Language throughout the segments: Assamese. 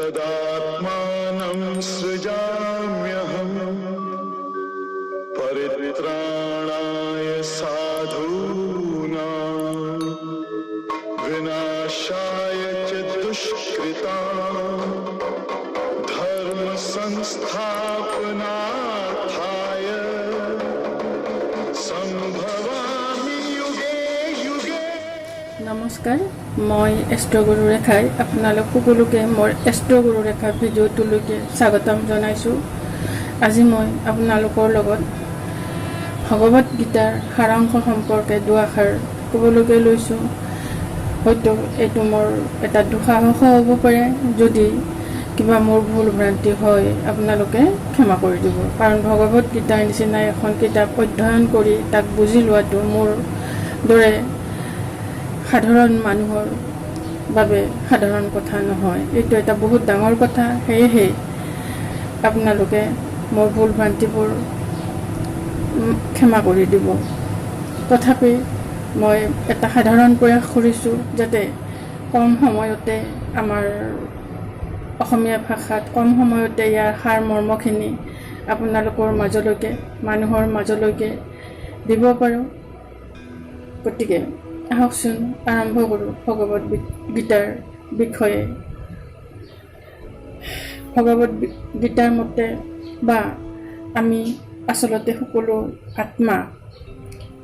तदात्मानं सृजाम्यहम् परित्राणाय साधूनां विनाशाय च दुष्कृतां धर्म संस्थापनार्थाय संभवामि युगे युगे। নমস্কাৰ, মই এষ্ট্ৰগুৰু ৰেখাই আপোনালোক সকলোকে মোৰ এষ্ট্ৰগুৰু ৰেখা ভিডিঅ'টোলৈকে স্বাগতম জনাইছোঁ। আজি মই আপোনালোকৰ লগত ভগৱত গীতাৰ সাৰাংশ সম্পৰ্কে দুআষাৰ ক'বলৈকে লৈছোঁ। হয়তো এইটো মোৰ এটা দুঃসাহস হ'ব পাৰে, যদি কিবা মোৰ ভুল ভ্ৰান্তি হয় আপোনালোকে ক্ষমা কৰি দিব। কাৰণ ভগৱত গীতাৰ নিচিনা এখন কিতাপ অধ্যয়ন কৰি তাক বুজি লোৱাটো মোৰ দৰে সাধাৰণ মানুহৰ বাবে সাধাৰণ কথা নহয়, এইটো এটা বহুত ডাঙৰ কথা। সেয়েহে আপোনালোকে মোৰ ভুল ভ্ৰান্তিবোৰ ক্ষমা কৰি দিব। তথাপি মই এটা সাধাৰণ প্ৰয়াস কৰিছোঁ, যাতে কম সময়তে আমাৰ অসমীয়া ভাষাত কম সময়তে ইয়াৰ সাৰ মৰ্মখিনি আপোনালোকৰ মাজলৈকে, মানুহৰ মাজলৈকে দিব পাৰোঁ। গতিকে আহকচোন আৰম্ভ কৰোঁ ভগৱত গীতাৰ বিষয়ে। ভগৱত গীতাৰ মতে বা আমি আচলতে সকলো আত্মা,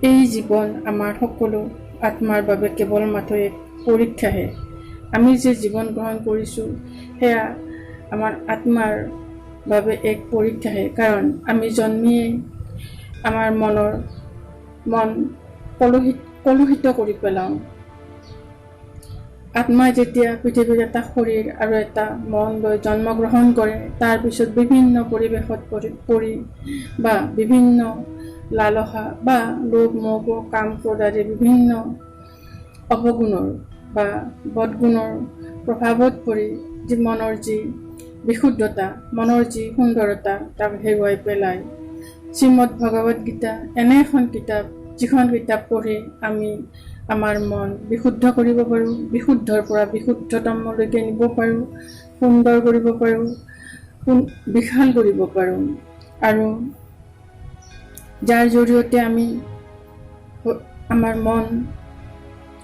এই জীৱন আমাৰ সকলো আত্মাৰ বাবে কেৱল মাত্ৰ এক পৰীক্ষাহে। আমি যে জীৱন গ্ৰহণ কৰিছোঁ সেয়া আমাৰ আত্মাৰ বাবে এক পৰীক্ষাহে। কাৰণ আমি জন্মিয়েই আমাৰ মন কলুষিত কৰি পেলাওঁ। আত্মাই যেতিয়া পৃথিৱীৰ এটা শৰীৰ আৰু এটা মন লৈ জন্মগ্ৰহণ কৰে, তাৰপিছত বিভিন্ন পৰিৱেশত পৰি বা বিভিন্ন লালসা বা লোভ মোহ কাম ক্ৰোধ আদি বিভিন্ন অপগুণৰ বা বদগুণৰ প্ৰভাৱত পৰি মনৰ যি বিশুদ্ধতা, মনৰ যি সুন্দৰতা, তাক হেৰুৱাই পেলায়। শ্ৰীমদ ভগৱত গীতা এনে এখন কিতাপ, যিখন কিতাপ পঢ়ি আমি আমাৰ মন বিশুদ্ধ কৰিব পাৰোঁ, বিশুদ্ধৰ পৰা বিশুদ্ধতমলৈকে নিব পাৰোঁ, সুন্দৰ কৰিব পাৰোঁ, বিশাল কৰিব পাৰোঁ। আৰু যাৰ জৰিয়তে আমি আমাৰ মন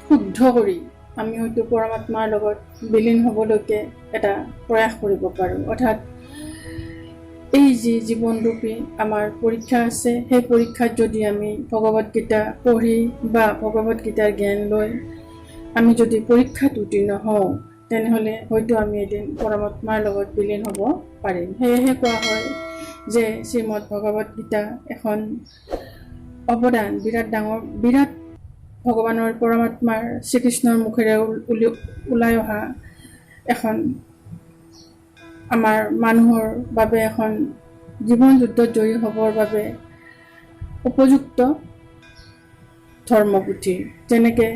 শুদ্ধ কৰি আমি হয়তো পৰমাত্মাৰ লগত বিলীন হ'বলৈকে এটা প্ৰয়াস কৰিব পাৰোঁ। অৰ্থাৎ এই যি জীৱনৰূপী আমাৰ পৰীক্ষা আছে, সেই পৰীক্ষাত যদি আমি ভগৱত গীতা পঢ়ি বা ভগৱত গীতাৰ জ্ঞান লৈ আমি যদি পৰীক্ষাত উত্তীৰ্ণ হওঁ, তেনেহ'লে হয়তো আমি এদিন পৰমাত্মাৰ লগত বিলীন হ'ব পাৰিম। সেয়েহে কোৱা হয় যে শ্ৰীমদ ভগৱত গীতা এখন অৱদান, বিৰাট ডাঙৰ, বিৰাট ভগৱানৰ পৰমাত্মাৰ শ্ৰীকৃষ্ণৰ মুখেৰে ওলাই অহা এখন আমাৰ মানুহৰ বাবে এখন জীৱন যুদ্ধত জয়ী হ'বৰ বাবে উপযুক্ত ধৰ্মপুথি। যেনেকৈ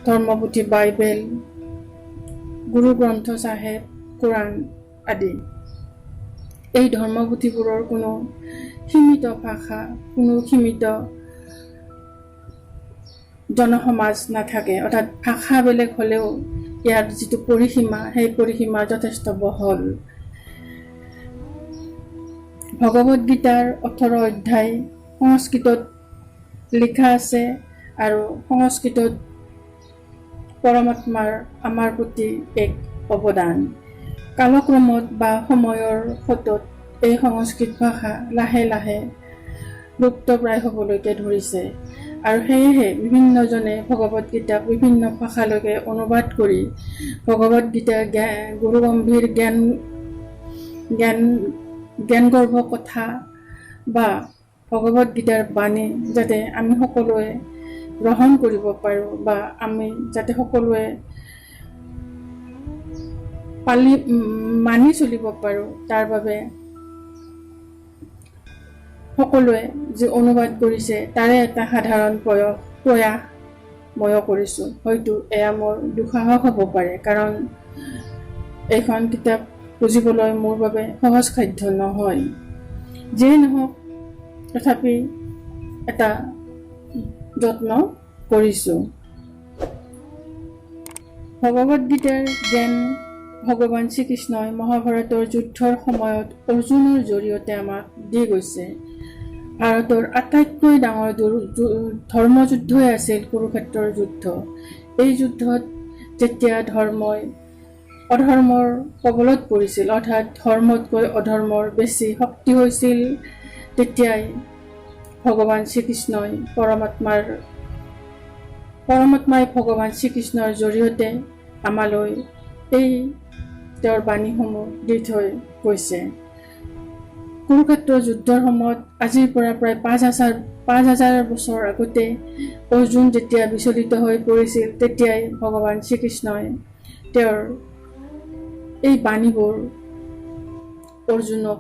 ধৰ্মপুথি বাইবেল, গুৰু গ্ৰন্থ চাহেব, কোৰাণ আদি। এই ধৰ্মপুথিবোৰৰ কোনো সীমিত ভাষা, কোনো সীমিত জনসমাজ নাথাকে। অৰ্থাৎ ভাষা বেলেগ হ'লেও ইয়াৰ যিটো পৰিসীমা, সেই পৰিসীমা যথেষ্ট বহল। ভগৱত গীতাৰ 18 অধ্যায় সংস্কৃতত লিখা আছে, আৰু সংস্কৃতত পৰমাত্মাৰ আমাৰ প্ৰতি এক অৱদান। কালক্ৰমত বা সময়ৰ সোঁতত এই সংস্কৃত ভাষা লাহে লাহে লুপ্তপ্ৰায় হ'বলৈকে ধৰিছে। আৰু সেয়েহে বিভিন্নজনে ভগৱত গীতাক বিভিন্ন ভাষালৈকে অনুবাদ কৰি ভগৱত গীতাৰ গুৰু গম্ভীৰ জ্ঞানগৰ্ভ কথা বা ভগৱত গীতাৰ বাণী যাতে আমি সকলোৱে গ্ৰহণ কৰিব পাৰোঁ বা আমি যাতে সকলোৱে মানি চলিব পাৰোঁ, তাৰ বাবে সকলোৱে যি অনুবাদ কৰিছে তাৰে এটা সাধাৰণ প্ৰয়াস ময়ো কৰিছোঁ। হয়তো এয়া মোৰ দুঃসাহস হ'ব পাৰে, কাৰণ এইখন কিতাপ বুজিবলৈ মোৰ বাবে সহজসাধ্য নহয়। যিয়ে নহওক, তথাপি এটা যত্ন কৰিছোঁ। ভগৱত গীতাৰ জ্ঞান ভগৱান শ্ৰীকৃষ্ণই মহাভাৰতৰ যুদ্ধৰ সময়ত অৰ্জুনৰ জৰিয়তে আমাক দি গৈছে। ভাৰতৰ আটাইতকৈ ডাঙৰ ধৰ্মযুদ্ধই আছিল কুৰুক্ষেত্ৰৰ যুদ্ধ। এই যুদ্ধত যেতিয়া ধৰ্মই অধৰ্মৰ কবলত পৰিছিল, অৰ্থাৎ ধৰ্মতকৈ অধৰ্মৰ বেছি শক্তি হৈছিল, তেতিয়াই ভগৱান শ্ৰীকৃষ্ণই পৰমাত্মাই ভগৱান শ্ৰীকৃষ্ণৰ জৰিয়তে আমালৈ এই তেওঁৰ বাণীসমূহ দি থৈ গৈছে। কুৰুক্ষেত্ৰৰ যুদ্ধৰ সময়ত আজিৰ পৰা প্ৰায় 5,000 বছৰ আগতে অৰ্জুন যেতিয়া বিচলিত হৈ পৰিছিল, তেতিয়াই ভগৱান শ্ৰীকৃষ্ণই তেওঁৰ এই বাণীবোৰ অৰ্জুনক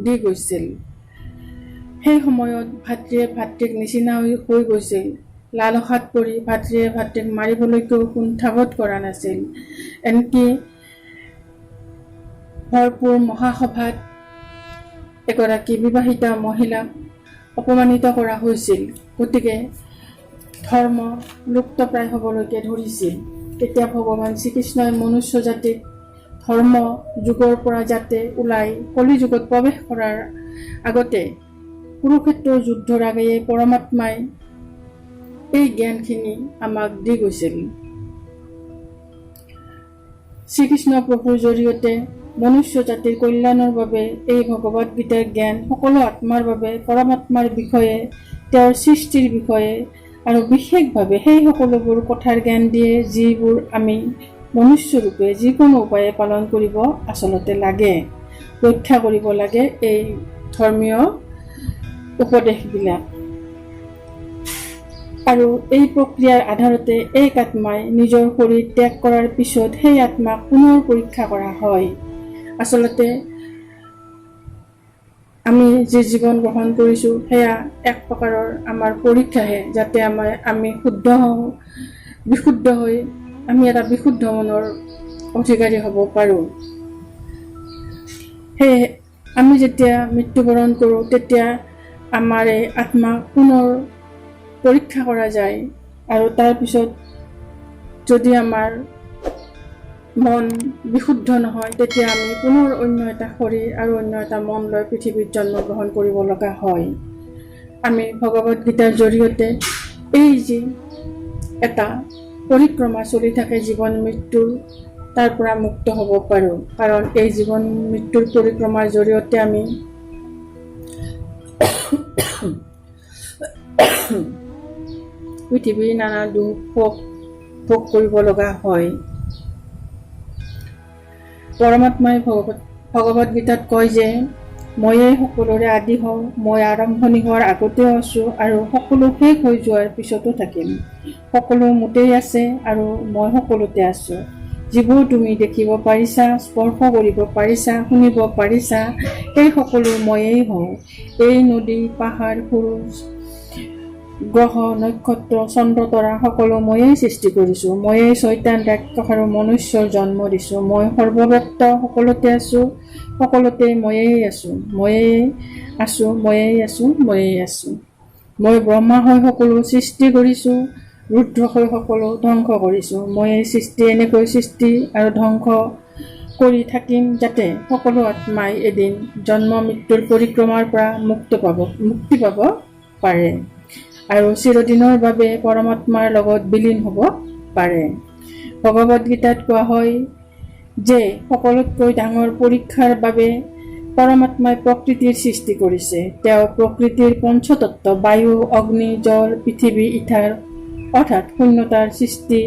দি গৈছিল। সেই সময়ত ভাতৃয়ে ভাতৃক নিচিনা হৈ গৈছিল। লালসাত পৰি ভাতৃয়ে ভাতৃক মাৰিবলৈকেও কুণ্ঠাবোধ কৰা নাছিল। এনকি ভৰপূৰ মহাসভাত এগৰাকী বিবাহিতা মহিলাক অপমানিত কৰা হৈছিল। গতিকে ধৰ্ম লুপ্তপ্ৰায় হ'বলৈকে ধৰিছিল। তেতিয়া ভগৱান শ্ৰীকৃষ্ণই মনুষ্য জাতিক ধৰ্ম যুগৰ পৰা যাতে ওলাই কলি যুগত প্ৰৱেশ কৰাৰ আগতে কুৰুক্ষেত্ৰৰ যুদ্ধৰ আগেয়ে পৰমাত্মাই এই জ্ঞানখিনি আমাক দি গৈছিল। শ্ৰীকৃষ্ণ প্ৰভুৰ জৰিয়তে মনুষ্য জাতিৰ কল্যাণৰ বাবে এই ভগৱদ গীতাৰ জ্ঞান সকলো আত্মাৰ বাবে পৰমাত্মাৰ বিষয়ে, তেওঁৰ সৃষ্টিৰ বিষয়ে আৰু বিশেষভাৱে সেই সকলোবোৰ কথাৰ জ্ঞান দিয়ে যিবোৰ আমি মনুষ্যৰূপে যিকোনো উপায়ে পালন কৰিব আচলতে লাগে, ৰক্ষা কৰিব লাগে এই ধৰ্মীয় উপদেশবিলাক। আৰু এই প্ৰক্ৰিয়াৰ আধাৰতে এক আত্মাই নিজৰ শৰীৰ ত্যাগ কৰাৰ পিছত সেই আত্মাক পুনৰ পৰীক্ষা কৰা হয়। আচলতে আমি যি জীৱন গ্ৰহণ কৰিছোঁ সেয়া এক প্ৰকাৰৰ আমাৰ পৰীক্ষাহে, যাতে আমি শুদ্ধ হওঁ, বিশুদ্ধ হৈ আমি এটা বিশুদ্ধ মনৰ অধিকাৰী হ'ব পাৰোঁ। সেয়ে আমি যেতিয়া মৃত্যুবৰণ কৰোঁ তেতিয়া আমাৰ এই আত্মাক পুনৰ পৰীক্ষা কৰা যায়। আৰু তাৰপিছত যদি আমাৰ মন বিশুদ্ধ নহয়, তেতিয়া আমি পুনৰ অন্য এটা শৰীৰ আৰু অন্য এটা মন লৈ পৃথিৱীত জন্মগ্ৰহণ কৰিব লগা হয়। আমি ভগৱদ গীতাৰ জৰিয়তে এই যি এটা পৰিক্ৰমা চলি থাকে জীৱন মৃত্যুৰ, তাৰ পৰা মুক্ত হ'ব পাৰোঁ। কাৰণ এই জীৱন মৃত্যুৰ পৰিক্ৰমাৰ জৰিয়তে আমি পৃথিৱীৰ নানা দুখ ভোগ কৰিব লগা হয়। পৰমাত্মাই ভগৱদ গীতাত কয় যে ময়েই সকলোৰে আদি হওঁ, মই আৰম্ভণি হোৱাৰ আগতেও আছোঁ আৰু সকলো শেষ হৈ যোৱাৰ পিছতো থাকিম। সকলো মোতেই আছে আৰু মই সকলোতে আছোঁ। যিবোৰ তুমি দেখিব পাৰিছা, স্পৰ্শ কৰিব পাৰিছা, শুনিব পাৰিছা, সেই সকলো ময়েই হওঁ। এই নদী, পাহাৰ, সূৰুয, গ্ৰহ, নক্ষত্ৰ, চন্দ্ৰ, তৰা সকলো ময়েই সৃষ্টি কৰিছোঁ। ময়েই চৈতান, ৰাক্ষস আৰু মনুষ্যৰ জন্ম দিছোঁ। মই সৰ্বব্যাপ্ত, সকলোতে আছোঁ, সকলোতে ময়েই আছোঁ, ময়েই আছোঁ, ময়েই আছোঁ, ময়েই আছোঁ। মই ব্ৰহ্মা হৈ সকলো সৃষ্টি কৰিছোঁ, ৰুদ্ৰ হৈ সকলো ধ্বংস কৰিছোঁ। ময়েই সৃষ্টি, এনেকৈ সৃষ্টি আৰু ধ্বংস কৰি থাকিম যাতে সকলো আত্মাই এদিন জন্ম মৃত্যুৰ পৰিক্ৰমাৰ পৰা মুক্তি পাব পাৰে আৰু চিৰদিনৰ বাবে পৰমাত্মাৰ লগত বিলীন হ'ব পাৰে। ভগৱদ গীতাত কোৱা হয় যে সকলোতকৈ ডাঙৰ পৰীক্ষাৰ বাবে পৰমাত্মাই প্ৰকৃতিৰ সৃষ্টি কৰিছে। তেওঁ প্ৰকৃতিৰ পঞ্চতত্ত্ব বায়ু, অগ্নি, জল, পৃথিৱী, ইথাৰ অৰ্থাৎ শূন্যতাৰ সৃষ্টি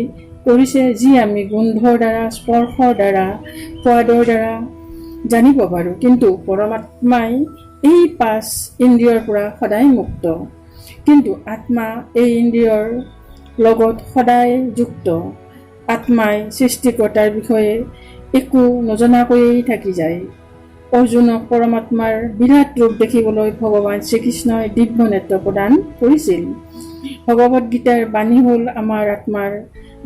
কৰিছে, যি আমি গোন্ধৰ দ্বাৰা, স্পৰ্শৰ দ্বাৰা, সোৱাদৰ দ্বাৰা জানিব পাৰোঁ। কিন্তু পৰমাত্মাই এই 5 ইন্দ্ৰিয়ৰ পৰা সদায় মুক্ত। কিন্তু আত্মা এই ইন্দ্ৰিয়ৰ লগত সদায় যুক্ত। আত্মাই সৃষ্টিকৰ্তাৰ বিষয়ে একো নজনাকৈয়ে থাকি যায়। অৰ্জুনক পৰমাত্মাৰ বিৰাট ৰূপ দেখিবলৈ ভগৱান শ্ৰীকৃষ্ণই দিব্য নেত্ৰ প্ৰদান কৰিছিল। ভগৱদ গীতাৰ বাণী হ'ল আমাৰ আত্মাৰ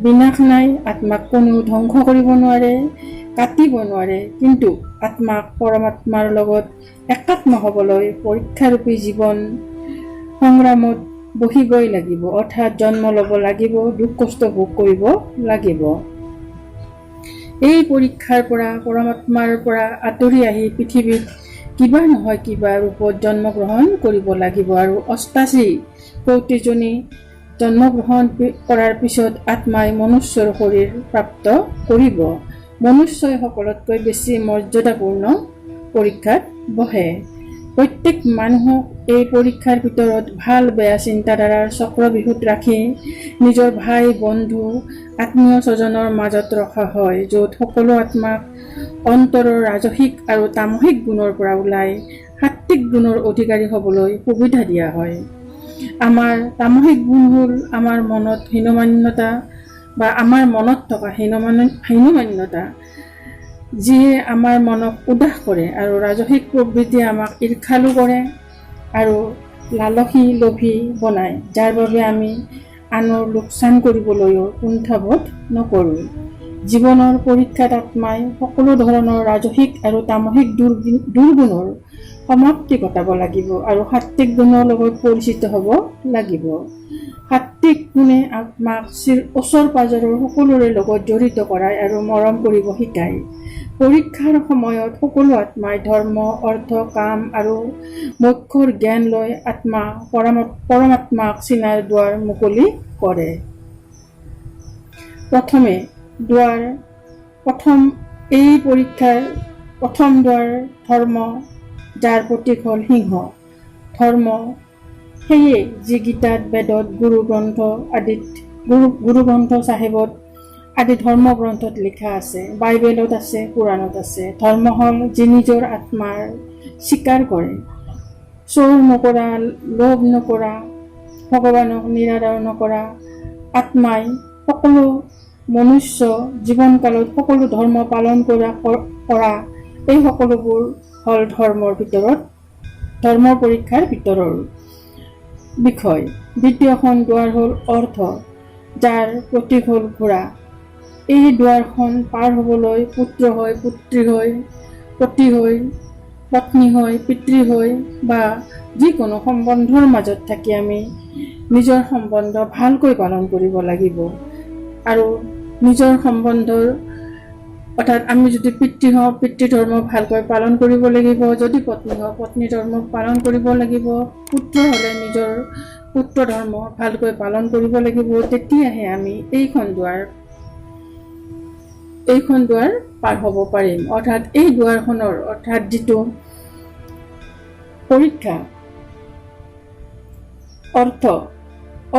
বিনাশ নাই, আত্মাক কোনো ধ্বংস কৰিব নোৱাৰে, কাটিব নোৱাৰে। কিন্তু আত্মাক পৰমাত্মাৰ লগত একাত্ম হ'বলৈ পৰীক্ষাৰূপী জীৱন সংগ্ৰামত বহিবই লাগিব, অৰ্থাৎ জন্ম ল'ব লাগিব, দুখ কষ্ট ভোগ কৰিব লাগিব। এই পৰীক্ষাৰ পৰা পৰমাত্মাৰ পৰা আঁতৰি আহি পৃথিৱীত কিবা নহয় কিবা ৰূপত জন্মগ্ৰহণ কৰিব লাগিব আৰু ৮৮ কোটিজনী জন্মগ্ৰহণ কৰাৰ পিছত আত্মাই মনুষ্যৰ শৰীৰ প্ৰাপ্ত কৰিব। মনুষ্যই সকলোতকৈ বেছি মৰ্যাদাপূৰ্ণ পৰীক্ষাত বহে। প্ৰত্যেক মানুহক এই পৰীক্ষাৰ ভিতৰত ভাল বেয়া চিন্তাধাৰাৰ চক্ৰবিহুত ৰাখি নিজৰ ভাই বন্ধু আত্মীয় স্বজনৰ মাজত ৰখা হয়, য'ত সকলো আত্মাক অন্তৰৰ ৰাজসিক আৰু তামসিক গুণৰ পৰা ওলাই সাত্বিক গুণৰ অধিকাৰী হ'বলৈ সুবিধা দিয়া হয়। আমাৰ তামসিক গুণ হ'ল আমাৰ মনত হীনমান্যতা বা আমাৰ মনত থকা হীনমান্যতা, যিয়ে আমাৰ মনক উদাস কৰে, আৰু ৰাজসিক প্ৰবৃত্তিয়ে আমাক ঈৰ্ষালু কৰে আৰু লালসী লোভী বনায়, যাৰ বাবে আমি আনৰ লোকচান কৰিবলৈও কুণ্ঠাবোধ নকৰোঁ। জীৱনৰ পৰীক্ষাত আত্মাই সকলো ধৰণৰ ৰাজসিক আৰু তামসিক দুৰ্গুণৰ সমাপ্তি ঘটাব লাগিব আৰু সাত্বিক গুণৰ লগত পৰিচিত হ'ব লাগিব। সাত্বিক গুণে আত্মাক ওচৰ পাজৰৰ সকলোৰে লগত জড়িত কৰায় আৰু মৰম কৰিব শিকায়। পৰীক্ষাৰ সময়ত সকলো আত্মাই ধৰ্ম, অৰ্থ, কাম আৰু মোক্ষৰ জ্ঞান লৈ পৰমাত্মাক চিনাৰ দুৱাৰ মুকলি কৰে। এই পৰীক্ষাৰ প্ৰথম দুৱাৰ ধৰ্ম, যাৰ প্ৰতীক হ'ল সিংহ। ধৰ্ম সেয়ে যি গীতাত, বেদত, গুৰু গ্ৰন্থ চাহেবত আদি ধৰ্মগ্ৰন্থত লিখা আছে, বাইবেলত আছে, পুৰাণত আছে। ধৰ্ম হ'ল যি নিজৰ আত্মাৰ স্বীকাৰ কৰে, চোৰ নকৰা, লোভ নকৰা, ভগৱানক নিৰাদৰ নকৰা। আত্মাই সকলো মনুষ্য জীৱনকালত সকলো ধৰ্ম পালন কৰা এই সকলোবোৰ হ'ল ধৰ্মৰ পৰীক্ষাৰ ভিতৰৰ বিষয়। দ্বিতীয়খন দুৱাৰ হ'ল অৰ্থ, যাৰ প্ৰতীক হ'ল ঘোঁৰা। এই দুৱাৰখন পাৰ হ'বলৈ পুত্ৰ হৈ, পুত্ৰী হৈ, পতি হৈ, পত্নী হৈ, পিতৃ হৈ বা যিকোনো সম্বন্ধৰ মাজত থাকি আমি নিজৰ সম্বন্ধ ভালকৈ পালন কৰিব লাগিব। আৰু নিজৰ সম্বন্ধৰ অৰ্থাৎ আমি যদি পিতৃ হওঁ, পিতৃ ধৰ্ম ভালকৈ পালন কৰিব লাগিব। যদি পত্নী হওঁ, পত্নী ধৰ্ম পালন কৰিব লাগিব। পুত্ৰ হ'লে নিজৰ পুত্ৰ ধৰ্ম ভালকৈ পালন কৰিব লাগিব। তেতিয়াহে আমি এইখন দুৱাৰ পাৰ হ'ব পাৰিম। অৰ্থাৎ এই দুৱাৰখনৰ যিটো পৰীক্ষা,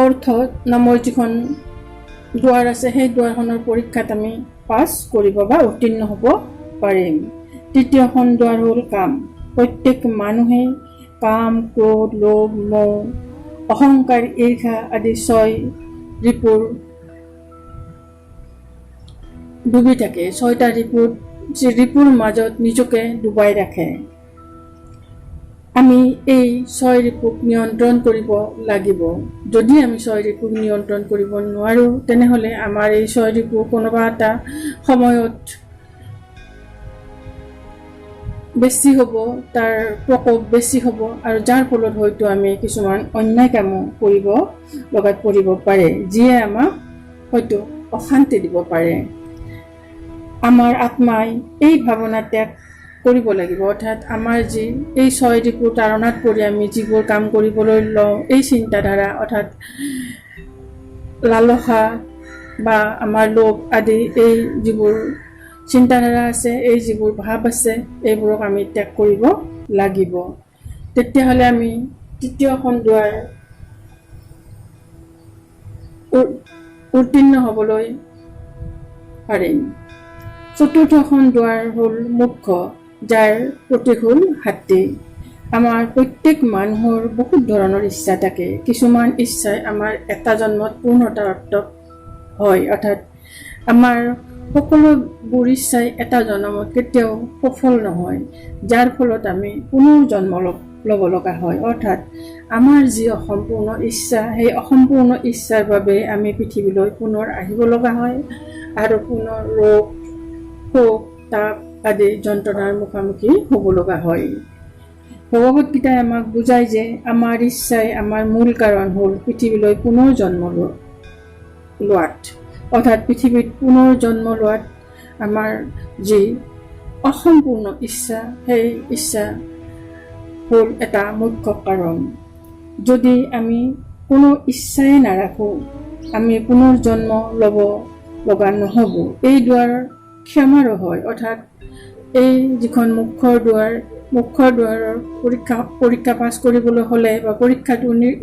অৰ্থ নামৰ যিখন দুৱাৰ আছে, সেই দুৱাৰখনৰ পৰীক্ষাত আমি পাছ কৰিব বা উত্তীৰ্ণ হ'ব পাৰিম। তৃতীয়খন দুৱাৰ হ'ল কাম। প্ৰত্যেক মানুহে কাম, ক্ৰোধ, লোভ, মোহ, অহংকাৰ, ঈৰ্ষা আদি 6 ৰিপুৰ ডুবি থাকে। 6টা ৰিপুৰ মাজত নিজকে ডুবাই ৰাখে। আমি এই 6 ৰিপুক নিয়ন্ত্ৰণ কৰিব লাগিব। যদি আমি 6 ৰিপুক নিয়ন্ত্ৰণ কৰিব নোৱাৰোঁ, তেনেহ'লে আমাৰ এই 6 ৰিপু কোনোবা এটা সময়ত বেছি হ'ব, তাৰ প্ৰকোপ বেছি হ'ব, আৰু যাৰ ফলত হয়তো আমি কিছুমান অন্যায় কামো কৰিব লগাত পৰিব পাৰে, যিয়ে আমাক হয়তো অশান্তি দিব পাৰে। আমাৰ আত্মাই এই ভাৱনা ত্যাগ কৰিব লাগিব। অৰ্থাৎ আমাৰ যি এই 6 ৰিপুৰ তাৰণাত পৰি আমি যিবোৰ কাম কৰিবলৈ লওঁ, এই চিন্তাধাৰা অৰ্থাৎ লালসা বা আমাৰ লোভ আদি এই যিবোৰ চিন্তাধাৰা আছে, এই যিবোৰ ভাৱ আছে, এইবোৰক আমি ত্যাগ কৰিব লাগিব। তেতিয়াহ'লে আমি তৃতীয়খন দুৱাৰ উত্তীৰ্ণ হ'বলৈ পাৰিম। চতুৰ্থখন দুৱাৰ হ'ল মোক্ষ, যাৰ প্ৰতীক হ'ল হাতী। আমাৰ প্ৰত্যেক মানুহৰ বহুত ধৰণৰ ইচ্ছা থাকে। কিছুমান ইচ্ছাই আমাৰ এটা জন্মত পূৰ্ণতাপ্ৰাপ্ত হয়। অৰ্থাৎ আমাৰ সকলোবোৰ ইচ্ছাই এটা জন্মত কেতিয়াও সফল নহয়, যাৰ ফলত আমি পুনৰ জন্ম ল'ব লগা হয়। অৰ্থাৎ আমাৰ যি অসম্পূৰ্ণ ইচ্ছা, সেই অসম্পূৰ্ণ ইচ্ছাৰ বাবে আমি পৃথিৱীলৈ পুনৰ আহিব লগা হয় আৰু পুনৰ ৰোগ, শোক, তাপ আদি যন্ত্ৰণাৰ মুখামুখি হ'ব লগা হয়। ভগৱত গীতাই আমাক বুজায় যে আমাৰ ইচ্ছাই আমাৰ মূল কাৰণ হ'ল পৃথিৱীলৈ পুনৰ জন্ম লোৱাত। অৰ্থাৎ পৃথিৱীত পুনৰ জন্ম লোৱাত আমাৰ যি অসম্পূৰ্ণ ইচ্ছা, সেই ইচ্ছা হ'ল এটা মুখ্য কাৰণ। যদি আমি কোনো ইচ্ছাই নাৰাখোঁ, আমি পুনৰ জন্ম ল'ব লগা নহ'ব। এই দুৱাৰ ক্ষমাৰো হয়, অৰ্থাৎ এই যিখন মুখৰ দুৱাৰৰ পৰীক্ষা পাছ কৰিবলৈ হ'লে বা পৰীক্ষাত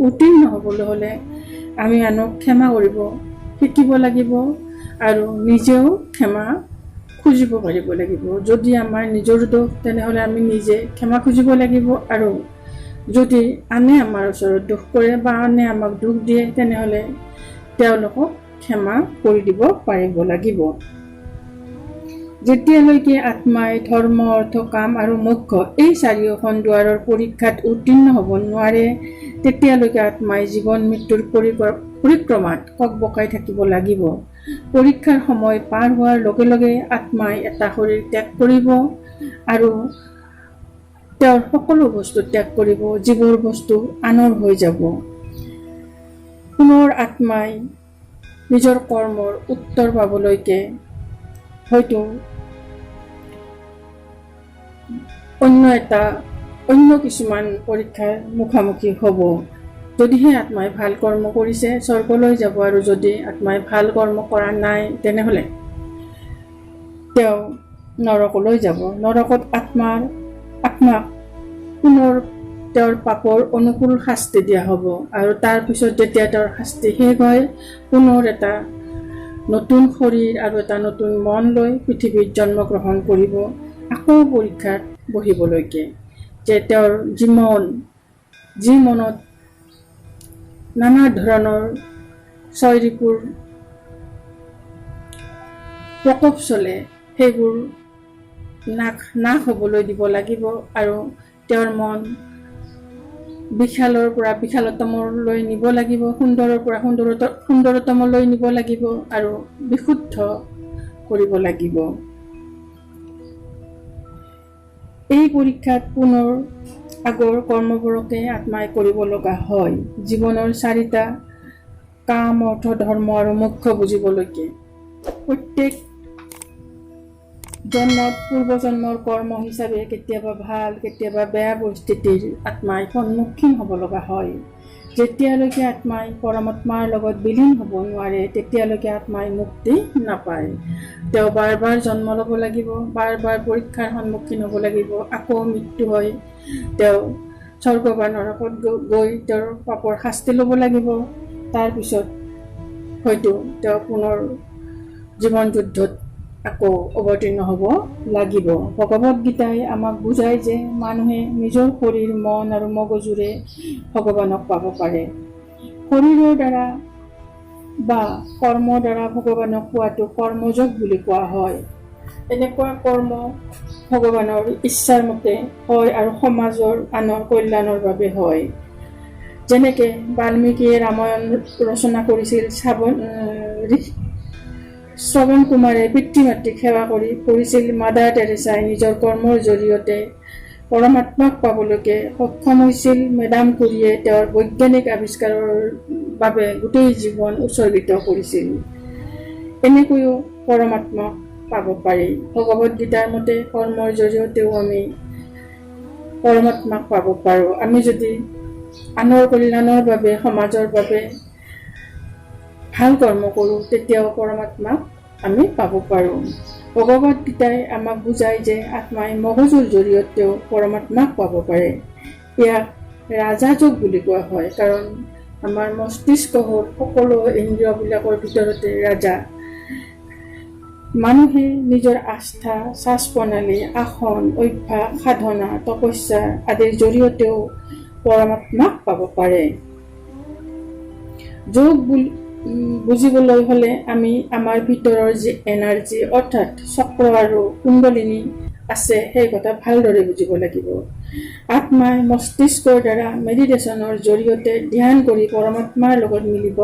উত্তীৰ্ণ হ'বলৈ হ'লে আমি আনক ক্ষমা কৰিব শিকিব লাগিব আৰু নিজেও ক্ষমা খুজিব পাৰিব লাগিব। যদি আমাৰ নিজৰ দোষ, তেনেহ'লে আমি নিজে ক্ষমা খুজিব লাগিব, আৰু যদি আনে আমাৰ ওচৰত দোষ কৰে বা আনে আমাক দুখ দিয়ে, তেনেহ'লে তেওঁলোকক ক্ষমা কৰি দিব পাৰিব লাগিব। যেতিয়ালৈকে আত্মাই ধৰ্ম, অৰ্থ, কাম আৰু মোক্ষ এই চাৰিওখন দুৱাৰৰ পৰীক্ষাত উত্তীৰ্ণ হ'ব নোৱাৰে, তেতিয়ালৈকে আত্মাই জীৱন মৃত্যুৰ পৰিক্ৰমাত ককবকাই থাকিব লাগিব। পৰীক্ষাৰ সময় পাৰ হোৱাৰ লগে লগে আত্মাই এটা শৰীৰ ত্যাগ কৰিব আৰু তেওঁৰ সকলো বস্তু ত্যাগ কৰিব, যিবোৰ বস্তু আনৰ হৈ যাব। পুনৰ আত্মাই নিজৰ কৰ্মৰ উত্তৰ পাবলৈকে হয়তো অন্য কিছুমান পৰীক্ষাৰ মুখামুখি হ'ব। যদিহে আত্মাই ভাল কৰ্ম কৰিছে, স্বৰ্গলৈ যাব, আৰু যদি আত্মাই ভাল কৰ্ম কৰা নাই, তেনেহ'লে তেওঁ নৰকলৈ যাব। নৰকত আত্মাক পুনৰ তেওঁৰ পাপৰ অনুকূল শাস্তি দিয়া হ'ব, আৰু তাৰপিছত যেতিয়া তেওঁৰ শাস্তি শেষ হয়, পুনৰ এটা নতুন শৰীৰ আৰু এটা নতুন মন লৈ পৃথিৱীত জন্মগ্ৰহণ কৰিব, আকৌ পৰীক্ষাত বহিবলৈকে। যে তেওঁৰ যি মনত নানা ধৰণৰ ছয়ৰিপুৰ প্ৰকোপ চলে, সেইবোৰ নাশ হ'বলৈ দিব লাগিব, আৰু তেওঁৰ মন বিশালৰ পৰা বিশালতমলৈ নিব লাগিব, সুন্দৰৰ পৰা সুন্দৰতমলৈ নিব লাগিব, আৰু বিশুদ্ধ কৰিব লাগিব। এই পৰীক্ষাত পুনৰ আগৰ কৰ্মবোৰকে আত্মাই কৰিব লগা হয়, জীৱনৰ চাৰিটা কাম, অৰ্থ, ধৰ্ম আৰু মোক্ষ বুজিবলৈকে। প্ৰত্যেক জন্মত পূৰ্বজন্মৰ কৰ্ম হিচাপে কেতিয়াবা ভাল, কেতিয়াবা বেয়া পৰিস্থিতিৰ আত্মাই সন্মুখীন হ'ব লগা হয়। যেতিয়ালৈকে আত্মাই পৰমাত্মাৰ লগত বিলীন হ'ব নোৱাৰে, তেতিয়ালৈকে আত্মাই মুক্তি নাপায়। তেওঁ বাৰ বাৰ জন্ম ল'ব লাগিব, বাৰ বাৰ পৰীক্ষাৰ সন্মুখীন হ'ব লাগিব, আকৌ মৃত্যু হয় তেওঁ স্বৰ্গ বা নৰকত গৈ তেওঁৰ পাপৰ শাস্তি ল'ব লাগিব। তাৰপিছত হয়তো তেওঁ পুনৰ জীৱন যুদ্ধত আকৌ অৱতীৰ্ণ হ'ব লাগিব। ভগৱদ গীতাই আমাক বুজায় যে মানুহে নিজৰ শৰীৰ, মন আৰু মগজুৰে ভগৱানক পাব পাৰে। শৰীৰৰ দ্বাৰা বা কৰ্মৰ দ্বাৰা ভগৱানক পোৱাটো কৰ্মযোগ বুলি কোৱা হয়। এনেকুৱা কৰ্ম ভগৱানৰ ইচ্ছাৰ মতে হয় আৰু সমাজৰ আনৰ কল্যাণৰ বাবে হয়। যেনেকে বাল্মীকিয়ে ৰামায়ণ ৰচনা কৰিছিল, শ্ৰৱণ কুমাৰে পিতৃ মাতৃক সেৱা কৰিছিল, মাদাৰ টেৰেছাই নিজৰ কৰ্মৰ জৰিয়তে পৰমাত্মাক পাবলৈকে সক্ষম হৈছিল, মেডাম কুৰিয়ে তেওঁৰ বৈজ্ঞানিক আৱিষ্কাৰৰ বাবে গোটেই জীৱন উৎসৰ্গিত কৰিছিল। এনেকৈও পৰমাত্মাক পাব পাৰি। ভগৱদ গীতাৰ মতে কৰ্মৰ জৰিয়তেও আমি পৰমাত্মাক পাব পাৰোঁ। আমি যদি আনৰ কল্যাণৰ বাবে, সমাজৰ বাবে ভাল কৰ্ম কৰোঁ, তেতিয়াও পৰমাত্মাক আমি পাব পাৰোঁ। ভগৱদ গীতাই আমাক বুজায় যে আত্মাই মগজুৰ জৰিয়তেও পৰমাত্মাক পাব পাৰে। ইয়াক ৰাজাযোগ বুলি কোৱা হয়, কাৰণ আমাৰ মস্তিষ্ক হ'ল সকলো ইন্দ্ৰিয়বিলাকৰ ভিতৰতে ৰাজা। মানুহে নিজৰ আস্থা, চাচ প্ৰণালী, আসন, অভ্যাস, সাধনা, তপস্যা আদিৰ জৰিয়তেও পৰমাত্মাক পাব পাৰে। যোগ বুজিবলৈ হ'লে আমি আমাৰ ভিতৰৰ যি এনাৰ্জি, অৰ্থাৎ চক্ৰ আৰু কুণ্ডলিনী আছে, সেই কথা ভালদৰে বুজিব লাগিব। আত্মাই মস্তিষ্কৰ দ্বাৰা মেডিটেশ্যনৰ জৰিয়তে ধ্যান কৰি পৰমাত্মাৰ লগত মিলিব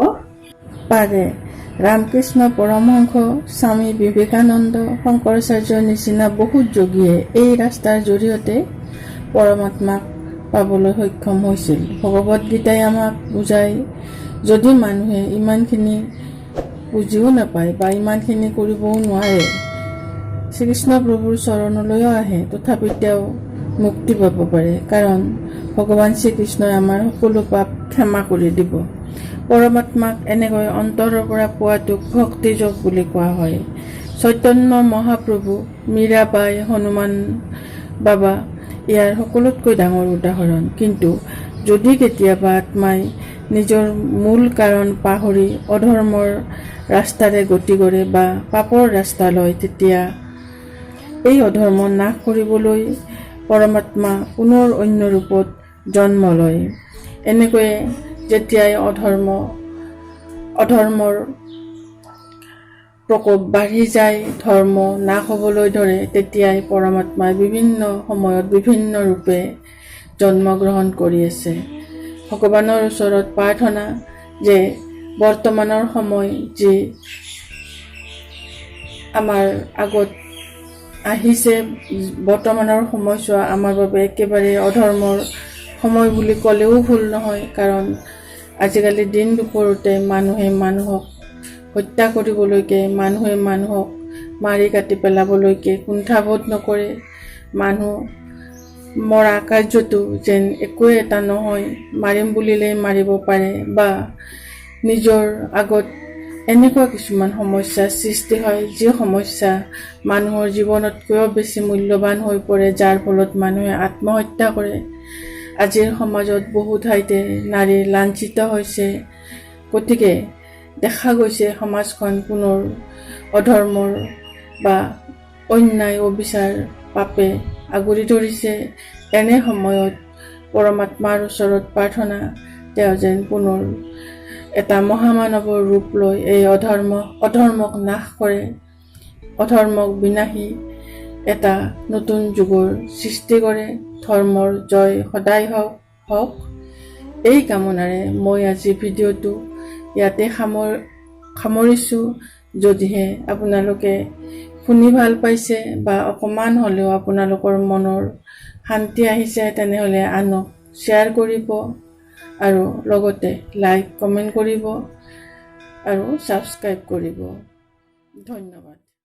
পাৰে। ৰামকৃষ্ণ পৰমহংস, স্বামী বিবেকানন্দ, শংকৰাচাৰ্যৰ নিচিনা বহুত যোগীয়ে এই ৰাস্তাৰ জৰিয়তে পৰমাত্মাক পাবলৈ সক্ষম হৈছিল। ভগৱদ গীতাই আমাক বুজায়, যদি মানুহে ইমানখিনি বুজিও নাপায় বা ইমানখিনি কৰিবও নোৱাৰে, শ্ৰীকৃষ্ণ প্ৰভুৰ চৰণলৈও আহে, তথাপি তেওঁ মুক্তি পাব পাৰে, কাৰণ ভগৱান শ্ৰীকৃষ্ণই আমাৰ সকলো পাপ ক্ষমা কৰি দিব। পৰমাত্মাক এনেকৈ অন্তৰৰ পৰা পোৱাটোক ভক্তি যোগ বুলি কোৱা হয়। চৈতন্য মহাপ্ৰভু, মীৰাবাই, হনুমান বাবা ইয়াৰ সকলোতকৈ ডাঙৰ উদাহৰণ। কিন্তু যদি কেতিয়াবা আত্মাই নিজৰ মূল কাৰণ পাহৰি অধৰ্মৰ ৰাস্তাৰে গতি কৰে বা পাপৰ ৰাস্তা লয়, তেতিয়া এই অধৰ্ম নাশ কৰিবলৈ পৰমাত্মা পুনৰ অন্য ৰূপত জন্ম লয়। এনেকৈয়ে যেতিয়াই অধৰ্মৰ প্ৰকোপ বাঢ়ি যায়, ধৰ্ম নাশ হ'বলৈ ধৰে, তেতিয়াই পৰমাত্মাই বিভিন্ন সময়ত বিভিন্ন ৰূপে জন্মগ্ৰহণ কৰি আছে। ভগৱানৰ ওচৰত প্ৰাৰ্থনা যে বৰ্তমানৰ সময় যি আমাৰ আগত আহিছে, বৰ্তমানৰ সময়ছোৱা আমাৰ বাবে একেবাৰে অধৰ্মৰ সময় বুলি ক'লেও ভুল নহয়, কাৰণ আজিকালি দিন দুপৰতে মানুহে মানুহক হত্যা কৰিবলৈকে, মানুহে মানুহক মাৰি কাটি পেলাবলৈকে কুণ্ঠাবোধ নকৰে। মানুহ মৰা কাৰ্যটো যেন একোৱে এটা নহয়, মাৰিম বুলিলেই মাৰিব পাৰে, বা নিজৰ আগত এনেকুৱা কিছুমান সমস্যাৰ সৃষ্টি হয়, যি সমস্যা মানুহৰ জীৱনতকৈও বেছি মূল্যৱান হৈ পৰে, যাৰ ফলত মানুহে আত্মহত্যা কৰে। আজিৰ সমাজত বহু ঠাইতে নাৰী লাঞ্ছিত হৈছে। গতিকে দেখা গৈছে সমাজখন পুনৰ অধৰ্মৰ বা অন্যায় অবিচাৰ পাপে আগুৰি ধৰিছে। এনে সময়ত পৰমাত্মাৰ ওচৰত প্ৰাৰ্থনা, তেওঁ যেন পুনৰ এটা মহামানৱৰ ৰূপ লৈ এই অধৰ্মক নাশ কৰে, অধৰ্মক বিনাশী এটা নতুন যুগৰ সৃষ্টি কৰে। ধৰ্মৰ জয় সদায় হওক। এই কামনাৰে মই আজি ভিডিঅ'টো ইয়াতে সামৰিছোঁ। যদিহে আপোনালোকে শুনি ভাল পাইছে বা অকণমান হ'লেও আপোনালোকৰ মনৰ শান্তি আহিছে, তেনেহ'লে আনক শ্বেয়াৰ কৰিব আৰু লগতে লাইক কমেণ্ট কৰিব আৰু ছাবস্ক্ৰাইব কৰিব। ধন্যবাদ।